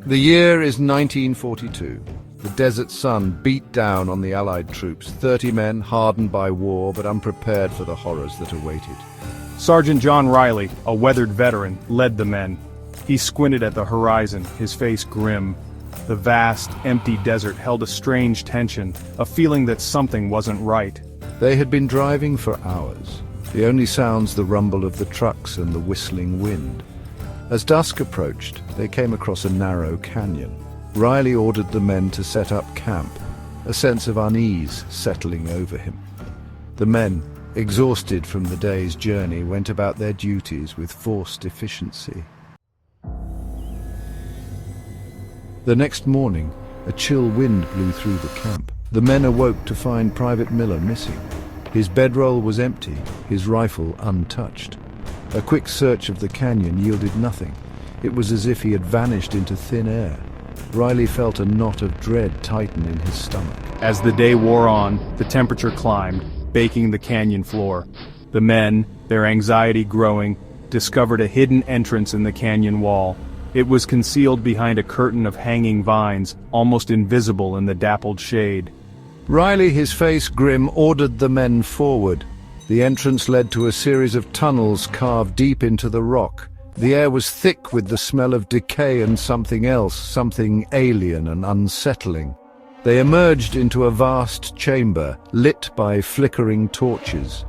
The year is 1942. The desert sun beat down on the Allied troops, 30 men hardened by war but unprepared for the horrors that awaited. Sergeant John Riley, a weathered veteran, led the men. He squinted at the horizon, his face grim. The vast, empty desert held a strange tension, a feeling that something wasn't right. They had been driving for hours. The only sounds the rumble of the trucks and the whistling wind. As dusk approached, they came across a narrow canyon. Riley ordered the men to set up camp, a sense of unease settling over him. The men, exhausted from the day's journey, went about their duties with forced efficiency. The next morning, a chill wind blew through the camp. The men awoke to find Private Miller missing. His bedroll was empty, his rifle untouched. A quick search of the canyon yielded nothing. It was as if he had vanished into thin air. Riley felt a knot of dread tighten in his stomach. As the day wore on, the temperature climbed, baking the canyon floor. The men, their anxiety growing, discovered a hidden entrance in the canyon wall. It was concealed behind a curtain of hanging vines, almost invisible in the dappled shade. Riley, his face grim, ordered the men forward. The entrance led to a series of tunnels carved deep into the rock. The air was thick with the smell of decay and something else, something alien and unsettling. They emerged into a vast chamber, lit by flickering torches.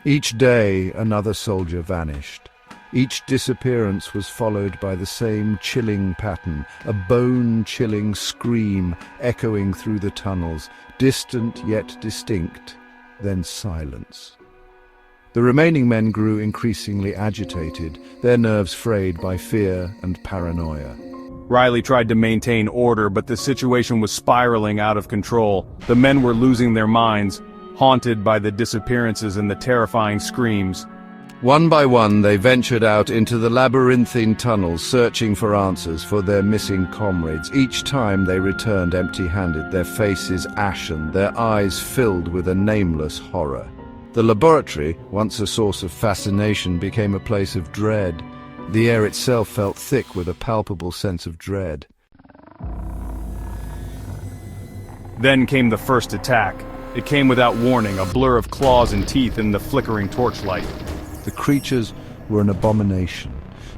Each day, another soldier vanished. Each disappearance was followed by the same chilling pattern, a bone-chilling scream echoing through the tunnels, distant yet distinct, then silence. The remaining men grew increasingly agitated, their nerves frayed by fear and paranoia. Riley tried to maintain order, but the situation was spiraling out of control. The men were losing their minds, haunted by the disappearances and the terrifying screams. One by one, they ventured out into the labyrinthine tunnels, searching for answers for their missing comrades. Each time they returned empty-handed, their faces ashen, their eyes filled with a nameless horror. The laboratory, once a source of fascination, became a place of dread. The air itself felt thick with a palpable sense of dread. Then came the first attack. It came without warning, a blur of claws and teeth in the flickering torchlight. The creatures were an abomination.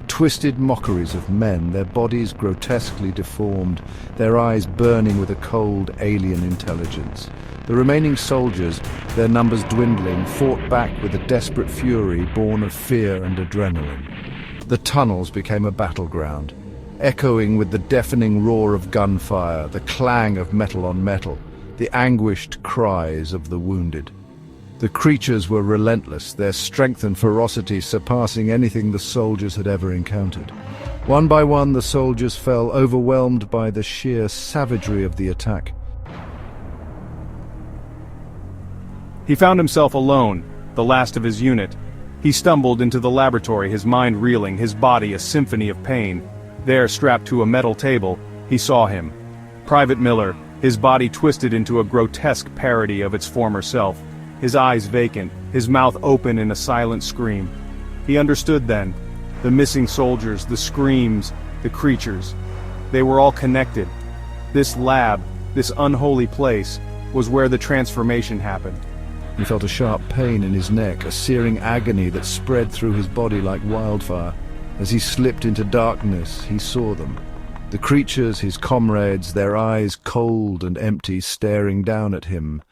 Twisted mockeries of men, their bodies grotesquely deformed, their eyes burning with a cold, alien intelligence. The remaining soldiers, their numbers dwindling, fought back with a desperate fury born of fear and adrenaline. The tunnels became a battleground, echoing with the deafening roar of gunfire, the clang of metal on metal, the anguished cries of the wounded. The creatures were relentless, their strength and ferocity surpassing anything the soldiers had ever encountered. One by one, the soldiers fell, overwhelmed by the sheer savagery of the attack. He found himself alone, the last of his unit. He stumbled into the laboratory, his mind reeling, his body a symphony of pain. There, strapped to a metal table, he saw him. Private Miller, his body twisted into a grotesque parody of its former self. His eyes vacant, his mouth open in a silent scream. He understood then. The missing soldiers, the screams, the creatures. They were all connected. This lab, this unholy place, was where the transformation happened. He felt a sharp pain in his neck, a searing agony that spread through his body like wildfire. As he slipped into darkness, he saw them. The creatures, his comrades, their eyes cold and empty, staring down at him.